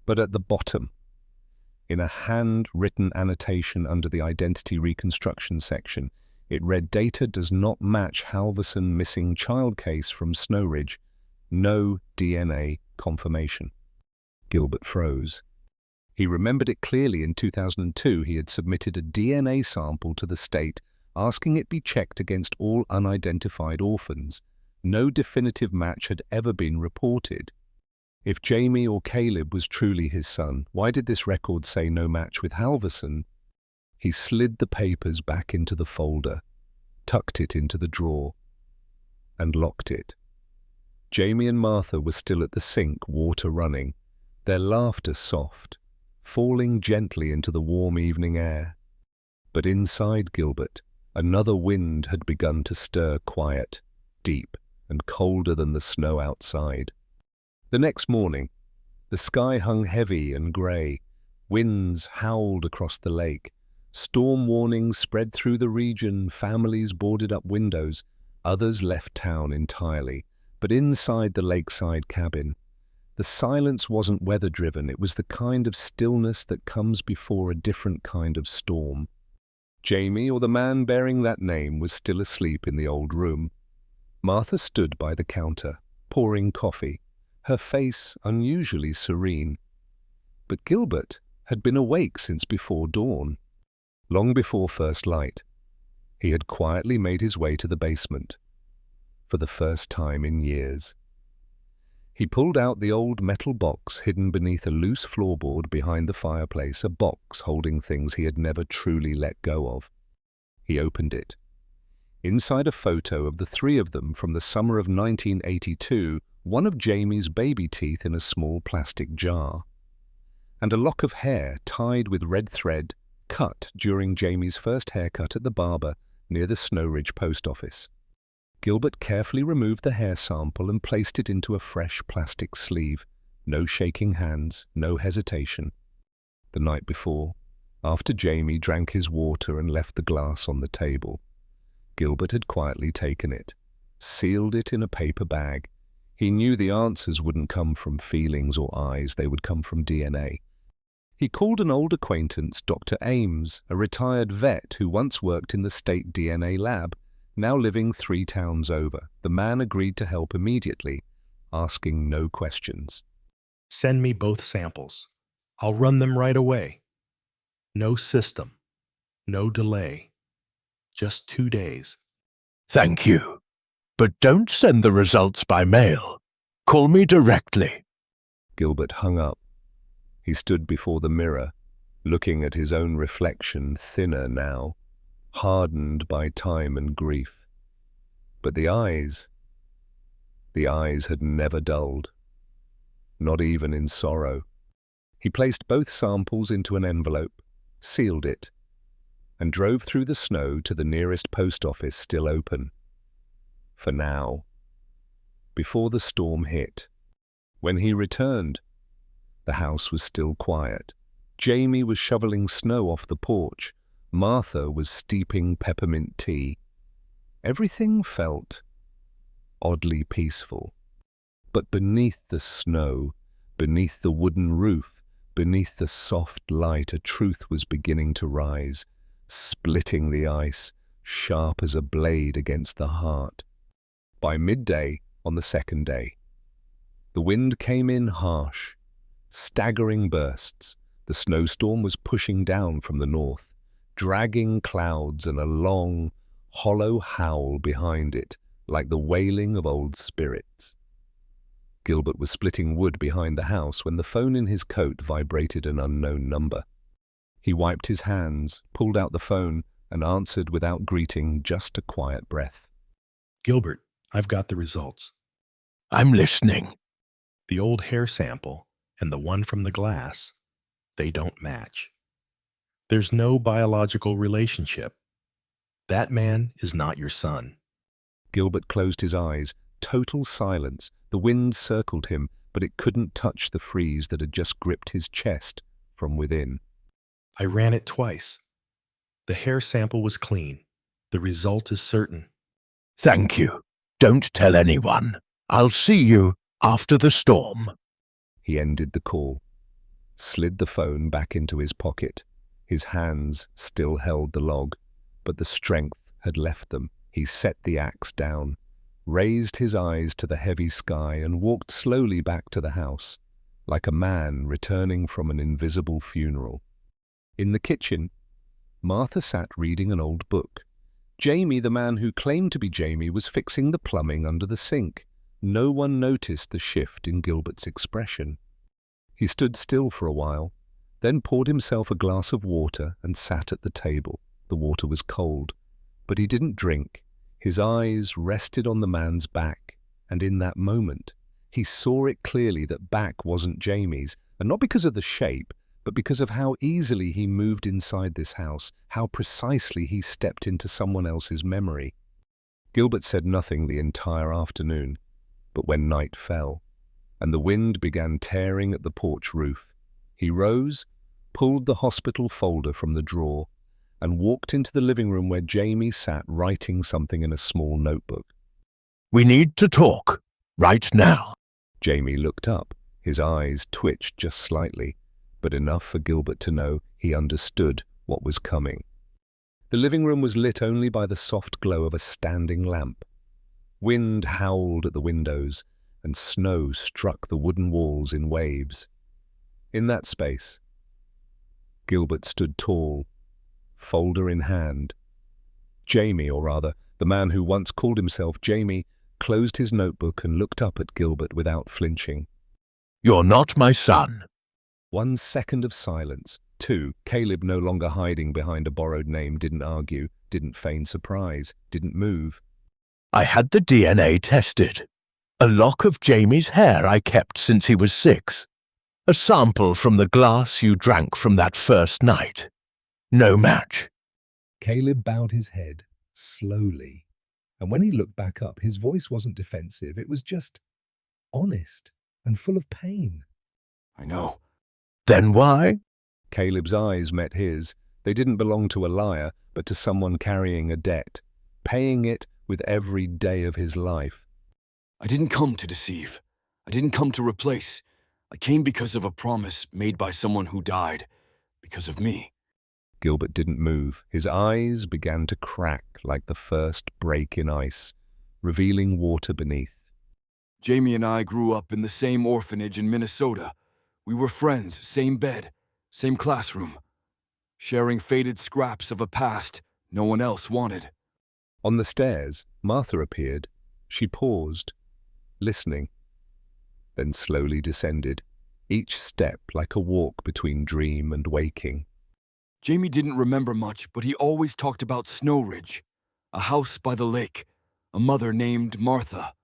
A: But at the bottom, in a hand-written annotation under the identity reconstruction section, it read, "Data does not match Halverson missing child case from Snow Ridge. No DNA confirmation." Gilbert froze. He remembered it clearly. In 2002, he had submitted a DNA sample to the state, asking it be checked against all unidentified orphans. No definitive match had ever been reported. If Jamie or Caleb was truly his son, why did this record say no match with Halverson? He slid the papers back into the folder, tucked it into the drawer, and locked it. Jamie and Martha were still at the sink, water running, their laughter soft, falling gently into the warm evening air. But inside Gilbert, another wind had begun to stir, quiet, deep, and colder than the snow outside. The next morning, the sky hung heavy and grey. Winds howled across the lake. Storm warnings spread through the region. Families boarded up windows. Others left town entirely. But inside the lakeside cabin, the silence wasn't weather-driven. It was the kind of stillness that comes before a different kind of storm. Jamie, or the man bearing that name, was still asleep in the old room. Martha stood by the counter, pouring coffee, her face unusually serene. But Gilbert had been awake since before dawn. Long before first light, he had quietly made his way to the basement, for the first time in years. He pulled out the old metal box hidden beneath a loose floorboard behind the fireplace, a box holding things he had never truly let go of. He opened it. Inside, a photo of the three of them from the summer of 1982, one of Jamie's baby teeth in a small plastic jar, and a lock of hair tied with red thread, cut during Jamie's first haircut at the barber near the Snow Ridge post office. Gilbert carefully removed the hair sample and placed it into a fresh plastic sleeve. No shaking hands, no hesitation. The night before, after Jamie drank his water and left the glass on the table, Gilbert had quietly taken it, sealed it in a paper bag. He knew the answers wouldn't come from feelings or eyes, they would come from DNA. He called an old acquaintance, Dr. Ames, a retired vet who once worked in the state DNA lab, now living 3 towns over. The man agreed to help immediately, asking no questions.
F: Send me both samples. I'll run them right away. No system. No delay. Just 2 days.
C: Thank you. But don't send the results by mail. Call me directly.
A: Gilbert hung up. He stood before the mirror, looking at his own reflection, thinner now, hardened by time and grief. But the eyes had never dulled, not even in sorrow. He placed both samples into an envelope, sealed it, and drove through the snow to the nearest post office still open. For now, before the storm hit. When he returned, the house was still quiet. Jamie was shoveling snow off the porch. Martha was steeping peppermint tea. Everything felt oddly peaceful. But beneath the snow, beneath the wooden roof, beneath the soft light, a truth was beginning to rise, splitting the ice, sharp as a blade against the heart. By midday on the second day, the wind came in harsh, staggering bursts. The snowstorm was pushing down from the north, dragging clouds and a long, hollow howl behind it, like the wailing of old spirits. Gilbert was splitting wood behind the house when the phone in his coat vibrated an unknown number. He wiped his hands, pulled out the phone, and answered without greeting, just a quiet breath.
F: Gilbert, I've got the results.
C: I'm listening.
F: The old hair sample and the one from the glass, they don't match. There's no biological relationship. That man is not your son.
A: Gilbert closed his eyes. Total silence. The wind circled him, but it couldn't touch the freeze that had just gripped his chest from within.
F: I ran it twice. The hair sample was clean. The result is certain.
C: Thank you. Don't tell anyone. I'll see you after the storm.
A: He ended the call, slid the phone back into his pocket. His hands still held the log, but the strength had left them. He set the axe down, raised his eyes to the heavy sky, and walked slowly back to the house, like a man returning from an invisible funeral. In the kitchen, Martha sat reading an old book. Jamie, the man who claimed to be Jamie, was fixing the plumbing under the sink. No one noticed the shift in Gilbert's expression. He stood still for a while, then poured himself a glass of water and sat at the table. The water was cold, but he didn't drink. His eyes rested on the man's back, and in that moment, he saw it clearly that back wasn't Jamie's, and not because of the shape, but because of how easily he moved inside this house, how precisely he stepped into someone else's memory. Gilbert said nothing the entire afternoon, but when night fell, and the wind began tearing at the porch roof, he rose, pulled the hospital folder from the drawer, and walked into the living room where Jamie sat writing something in a small notebook.
C: We need to talk, right now.
A: Jamie looked up. His eyes twitched just slightly, but enough for Gilbert to know he understood what was coming. The living room was lit only by the soft glow of a standing lamp. Wind howled at the windows, and snow struck the wooden walls in waves. In that space, Gilbert stood tall, folder in hand. Jamie, or rather, the man who once called himself Jamie, closed his notebook and looked up at Gilbert without flinching.
C: You're not my son.
A: 1 second of silence. 2, Caleb, no longer hiding behind a borrowed name, didn't argue, didn't feign surprise, didn't move.
C: I had the DNA tested. A lock of Jamie's hair I kept since he was 6. A sample from the glass you drank from that first night. No match.
A: Caleb bowed his head slowly, And when he looked back up, his voice wasn't defensive. It was just honest and full of pain.
E: I know.
C: Then why?
A: Caleb's eyes met his. They didn't belong to a liar, but to someone carrying a debt, paying it with every day of his life.
E: I didn't come to deceive. I didn't come to replace. I came because of a promise made by someone who died. Because of me.
A: Gilbert didn't move. His eyes began to crack like the first break in ice, revealing water beneath.
E: Jamie and I grew up in the same orphanage in Minnesota. We were friends, same bed, same classroom, sharing faded scraps of a past no one else wanted.
A: On the stairs, Martha appeared. She paused, listening, then slowly descended, each step like a walk between dream and waking.
E: Jamie didn't remember much, but he always talked about Snow Ridge, a house by the lake, a mother named Martha,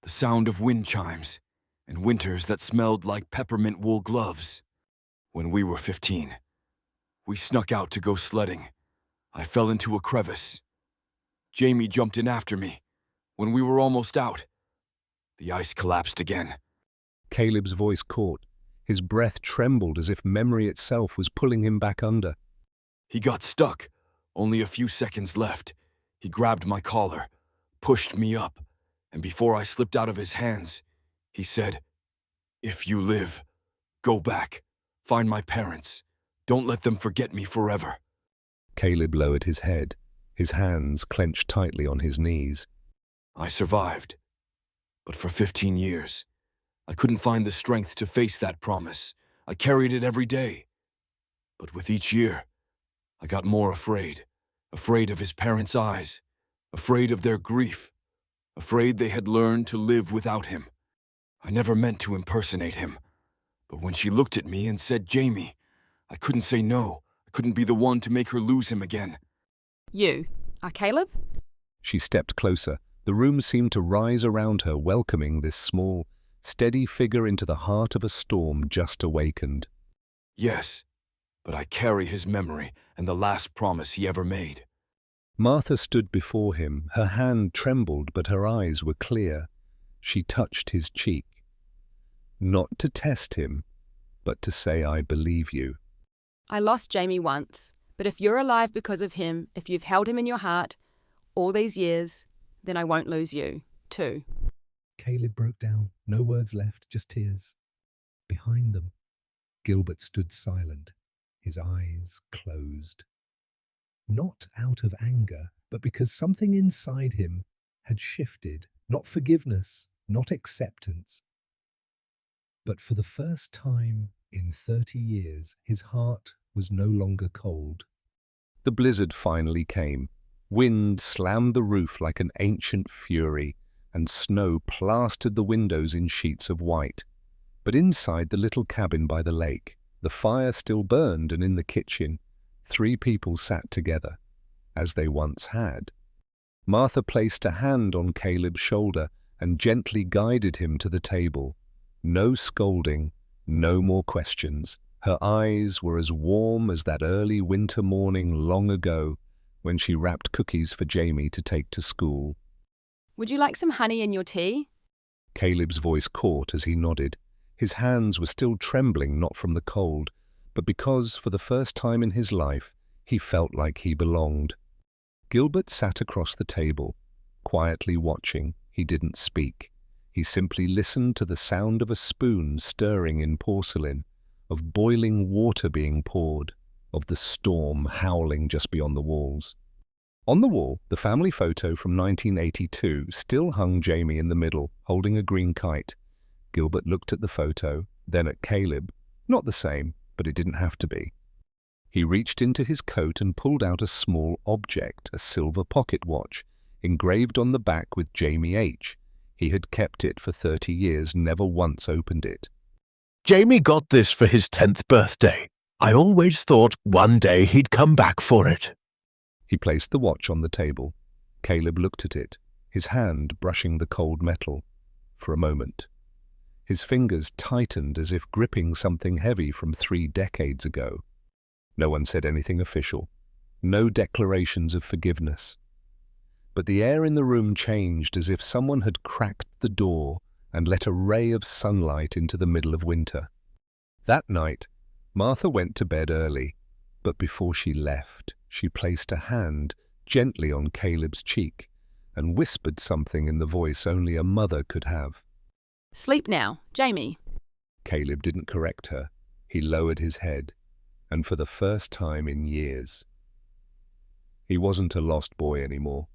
E: the sound of wind chimes, and winters that smelled like peppermint wool gloves. When we were 15, we snuck out to go sledding. I fell into a crevice. Jamie jumped in after me. When we were almost out, the ice collapsed again.
A: Caleb's voice caught. His breath trembled as if memory itself was pulling him back under.
E: He got stuck. Only a few seconds left. He grabbed my collar, pushed me up, and before I slipped out of his hands, he said, "If you live, go back. Find my parents. Don't let them forget me forever."
A: Caleb lowered his head, his hands clenched tightly on his knees.
E: I survived. But for 15 years, I couldn't find the strength to face that promise. I carried it every day. But with each year, I got more afraid. Afraid of his parents' eyes. Afraid of their grief. Afraid they had learned to live without him. I never meant to impersonate him. But when she looked at me and said Jamie, I couldn't say no. I couldn't be the one to make her lose him again.
B: You are Caleb?
A: She stepped closer. The room seemed to rise around her, welcoming this small, steady figure into the heart of a storm just awakened.
E: Yes, but I carry his memory and the last promise he ever made.
A: Martha stood before him. Her hand trembled, but her eyes were clear. She touched his cheek. Not to test him, but to say, "I believe you."
B: I lost Jamie once, but if you're alive because of him, if you've held him in your heart all these years, then I won't lose you, too.
A: Caleb broke down. No words left, just tears. Behind them, Gilbert stood silent, his eyes closed. Not out of anger, but because something inside him had shifted. Not forgiveness, not acceptance. But for the first time in 30 years, his heart was no longer cold. The blizzard finally came. Wind slammed the roof like an ancient fury, and snow plastered the windows in sheets of white. But inside the little cabin by the lake, the fire still burned, and in the kitchen, 3 people sat together, as they once had. Martha placed a hand on Caleb's shoulder and gently guided him to the table. No scolding, no more questions. Her eyes were as warm as that early winter morning long ago when she wrapped cookies for Jamie to take to school.
B: Would you like some honey in your tea?
A: Caleb's voice caught as he nodded. His hands were still trembling, not from the cold, but because, for the first time in his life, he felt like he belonged. Gilbert sat across the table, quietly watching. He didn't speak. He simply listened to the sound of a spoon stirring in porcelain, of boiling water being poured, of the storm howling just beyond the walls. On the wall, the family photo from 1982 still hung Jamie in the middle, holding a green kite. Gilbert looked at the photo, then at Caleb. Not the same, but it didn't have to be. He reached into his coat and pulled out a small object, a silver pocket watch, engraved on the back with Jamie H. He had kept it for 30 years, never once opened it.
C: Jamie got this for his 10th birthday. I always thought one day he'd come back for it.
A: He placed the watch on the table. Caleb looked at it, his hand brushing the cold metal. For a moment, his fingers tightened as if gripping something heavy from 3 decades ago. No one said anything official. No declarations of forgiveness. but the air in the room changed as if someone had cracked the door and let a ray of sunlight into the middle of winter. That night, Martha went to bed early, but before she left, she placed a hand gently on Caleb's cheek and whispered something in the voice only a mother could have.
B: Sleep now, Jamie.
A: Caleb didn't correct her. He lowered his head, and for the first time in years, he wasn't a lost boy anymore.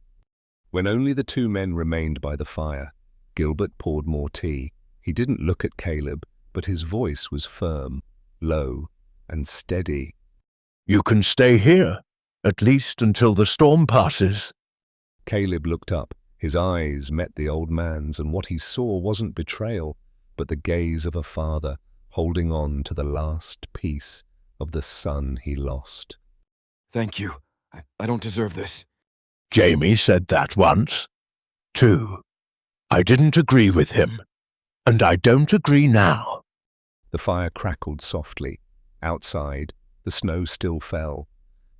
A: When only the two men remained by the fire, Gilbert poured more tea. He didn't look at Caleb, but his voice was firm, low, and steady.
C: You can stay here, at least until the storm passes.
A: Caleb looked up. His eyes met the old man's, and what he saw wasn't betrayal, but the gaze of a father holding on to the last piece of the son he lost.
E: Thank you. I don't deserve this.
C: Jamie said that once. 2. I didn't agree with him, and I don't agree now.
A: The fire crackled softly. Outside, the snow still fell,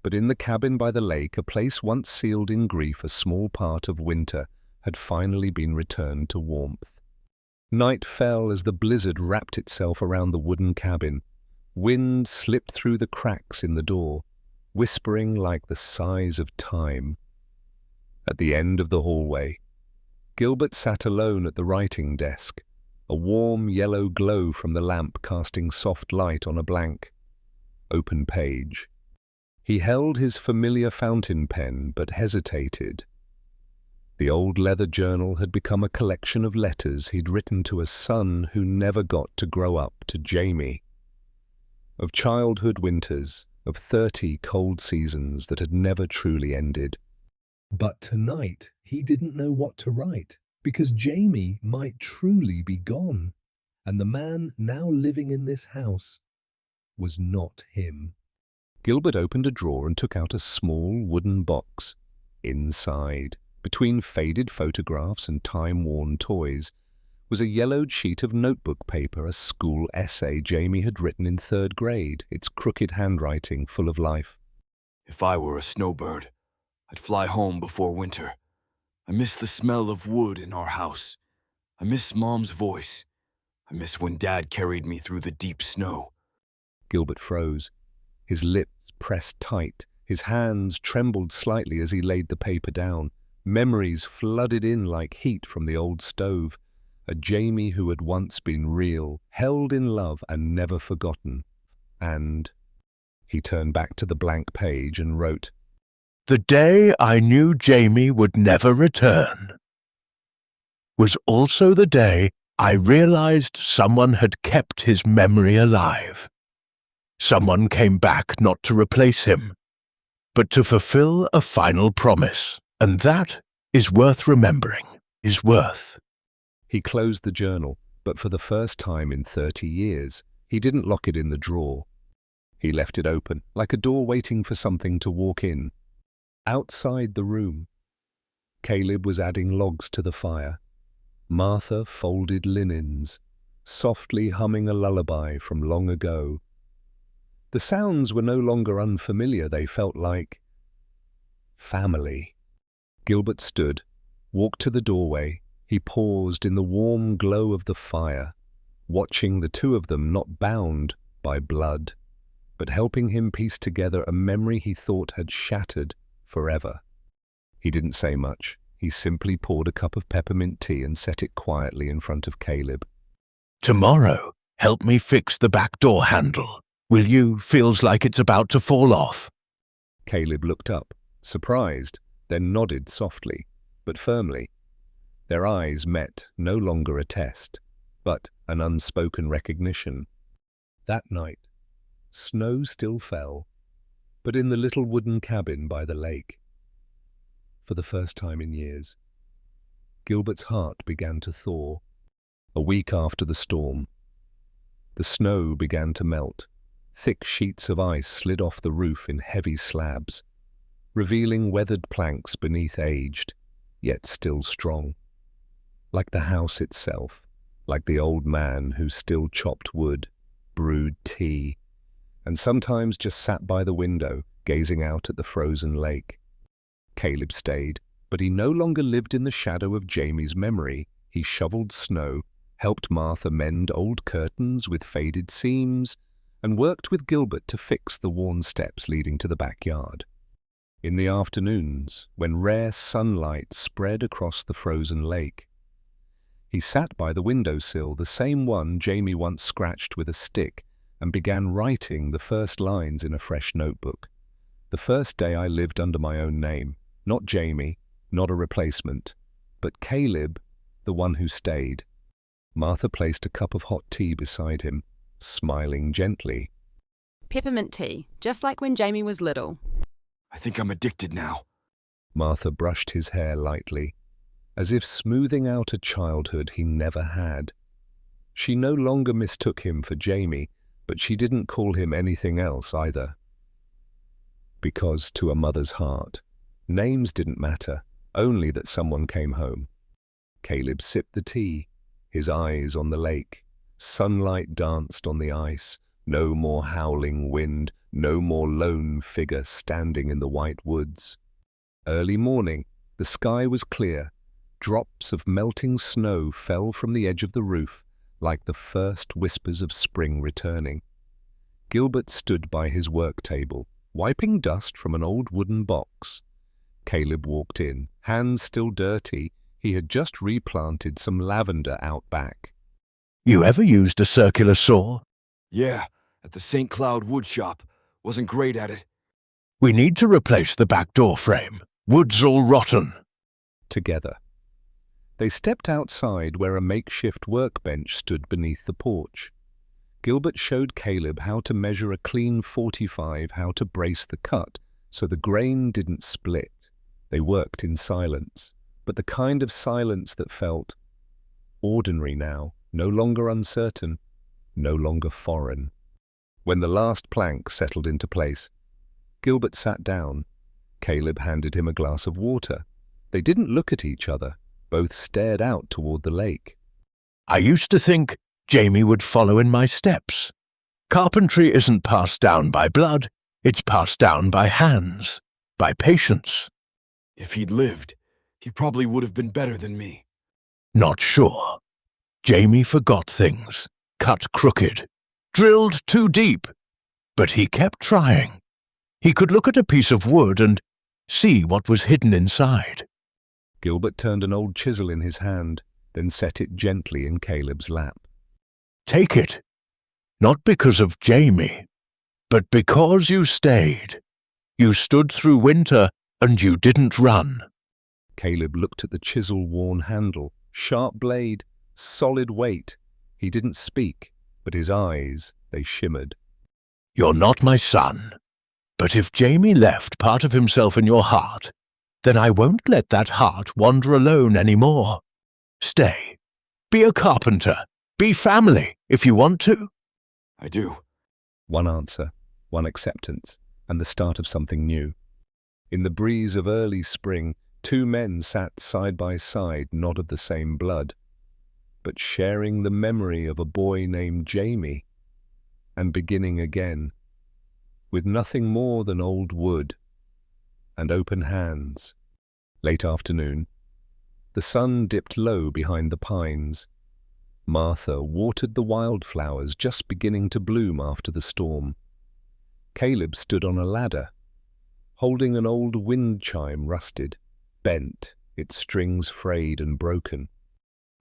A: but in the cabin by the lake, a place once sealed in grief, a small part of winter had finally been returned to warmth. Night fell as the blizzard wrapped itself around the wooden cabin. Wind slipped through the cracks in the door, whispering like the sighs of time. At the end of the hallway, Gilbert sat alone at the writing desk, a warm yellow glow from the lamp casting soft light on a blank, open page. He held his familiar fountain pen, but hesitated. The old leather journal had become a collection of letters he'd written to a son who never got to grow up, to Jamie. Of childhood winters, of 30 cold seasons that had never truly ended.
G: But tonight he didn't know what to write, because Jamie might truly be gone, and the man now living in this house was not him.
A: Gilbert opened a drawer and took out a small wooden box. Inside, between faded photographs and time-worn toys, was a yellowed sheet of notebook paper, a school essay Jamie had written in 3rd grade, its crooked handwriting full of life.
E: If I were a snowbird, I'd fly home before winter. I miss the smell of wood in our house. I miss Mom's voice. I miss when Dad carried me through the deep snow.
A: Gilbert froze. His lips pressed tight. His hands trembled slightly as he laid the paper down. Memories flooded in like heat from the old stove. A Jamie who had once been real, held in love and never forgotten. And he turned back to the blank page and wrote,
C: The day I knew Jamie would never return was also the day I realized someone had kept his memory alive. Someone came back not to replace him, but to fulfill a final promise. And that is worth remembering, is worth.
A: He closed the journal, but for the first time in 30 years, he didn't lock it in the drawer. He left it open, like a door waiting for something to walk in. Outside the room, Caleb was adding logs to the fire. Martha folded linens, softly humming a lullaby from long ago. The sounds were no longer unfamiliar, they felt like family. Gilbert stood, walked to the doorway. He paused in the warm glow of the fire, watching the two of them not bound by blood, but helping him piece together a memory he thought had shattered forever. He didn't say much. He simply poured a cup of peppermint tea and set it quietly in front of Caleb.
C: Tomorrow, help me fix the back door handle. Will you? Feels like it's about to fall off.
A: Caleb looked up, surprised, then nodded softly, but firmly. Their eyes met, no longer a test, but an unspoken recognition. That night, snow still fell, but in the little wooden cabin by the lake. For the first time in years, Gilbert's heart began to thaw. A week after the storm, the snow began to melt. Thick sheets of ice slid off the roof in heavy slabs, revealing weathered planks beneath aged, yet still strong. Like the house itself, like the old man who still chopped wood, brewed tea, and sometimes just sat by the window, gazing out at the frozen lake. Caleb stayed, But he no longer lived in the shadow of Jamie's memory. He shoveled snow, helped Martha mend old curtains with faded seams, and worked with Gilbert to fix the worn steps leading to the backyard. In the afternoons, when rare sunlight spread across the frozen lake, he sat by the windowsill, the same one Jamie once scratched with a stick, and began writing the first lines in a fresh notebook. The first day I lived under my own name, not Jamie, not a replacement, but Caleb, the one who stayed. Martha placed a cup of hot tea beside him, smiling gently.
B: Peppermint tea, just like when Jamie was little.
E: I think I'm addicted now.
A: Martha brushed his hair lightly, as if smoothing out a childhood he never had. She no longer mistook him for Jamie, but she didn't call him anything else either. Because to a mother's heart, names didn't matter, only that someone came home. Caleb sipped the tea, his eyes on the lake. Sunlight danced on the ice. No more howling wind, no more lone figure standing in the white woods. Early morning, the sky was clear. Drops of melting snow fell from the edge of the roof, like the first whispers of spring returning. Gilbert stood by his work table, wiping dust from an old wooden box. Caleb walked in, hands still dirty. He had just replanted some lavender out back.
C: You ever used a circular saw?
E: Yeah, at the St. Cloud wood shop. Wasn't great at it.
C: We need to replace the back door frame. Wood's all rotten.
A: Together, they stepped outside where a makeshift workbench stood beneath the porch. Gilbert showed Caleb how to measure a clean 45, how to brace the cut so the grain didn't split. They worked in silence, but the kind of silence that felt ordinary now, no longer uncertain, no longer foreign. When the last plank settled into place, Gilbert sat down. Caleb handed him a glass of water. They didn't look at each other. Both stared out toward the lake.
C: I used to think Jamie would follow in my steps. Carpentry isn't passed down by blood, it's passed down by hands, by patience.
E: If he'd lived, he probably would have been better than me.
C: Not sure. Jamie forgot things, cut crooked, drilled too deep. But he kept trying. He could look at a piece of wood and see what was hidden inside.
A: Gilbert turned an old chisel in his hand, then set it gently in Caleb's lap.
C: Take it. Not because of Jamie, but because you stayed. You stood through winter and you didn't run.
A: Caleb looked at the chisel-worn handle, sharp blade, solid weight. He didn't speak, but his eyes, they shimmered.
C: You're not my son. But if Jamie left part of himself in your heart, then I won't let that heart wander alone anymore. Stay. Be a carpenter. Be family, if you want to.
E: I do.
A: One answer, one acceptance, and the start of something new. In the breeze of early spring, two men sat side by side, not of the same blood, but sharing the memory of a boy named Jamie, and beginning again, with nothing more than old wood and open hands. Late afternoon, the sun dipped low behind the pines. Martha watered the wildflowers just beginning to bloom after the storm. Caleb stood on a ladder, holding an old wind chime rusted, bent, its strings frayed and broken.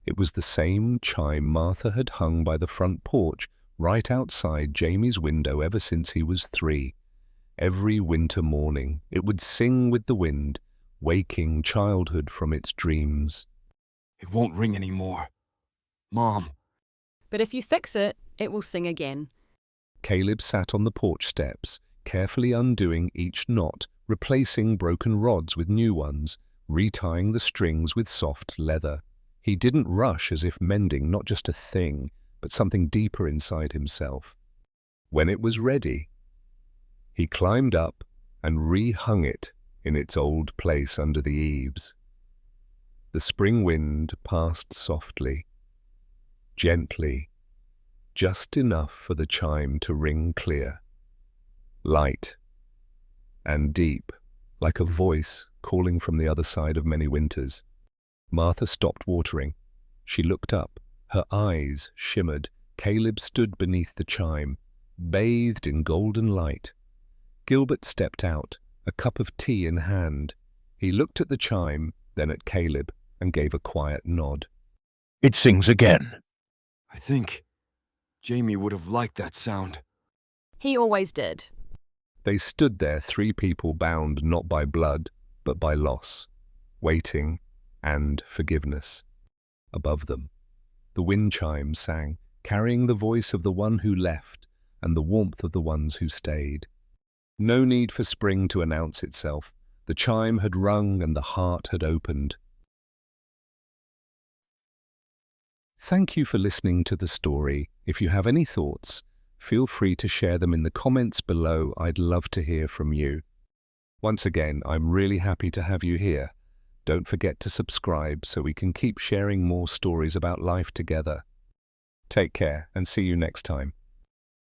A: It was the same chime Martha had hung by the front porch, right outside Jamie's window ever since he was 3. Every winter morning it would sing with the wind, waking childhood from its dreams.
E: It won't ring anymore. Mom.
B: But if you fix it, it will sing again.
A: Caleb sat on the porch steps, carefully undoing each knot, replacing broken rods with new ones, retying the strings with soft leather. He didn't rush, as if mending not just a thing, but something deeper inside himself. When it was ready, he climbed up and rehung it in its old place under the eaves. The spring wind passed softly, gently, just enough for the chime to ring clear, light and deep. like a voice calling from the other side of many winters. Martha stopped watering. She looked up. Her eyes shimmered. Caleb stood beneath the chime, bathed in golden light. Gilbert stepped out, a cup of tea in hand. He looked at the chime, then at Caleb, and gave a quiet nod.
C: It sings again.
E: I think Jamie would have liked that sound.
B: He always did.
A: They stood there, three people bound not by blood, but by loss, waiting and forgiveness. Above them, the wind chimes sang, carrying the voice of the one who left and the warmth of the ones who stayed. No need for spring to announce itself. The chime had rung and the heart had opened. Thank you for listening to the story. If you have any thoughts, feel free to share them in the comments below. I'd love to hear from you. Once again, I'm really happy to have you here. Don't forget to subscribe so we can keep sharing more stories about life together. Take care and see you next time.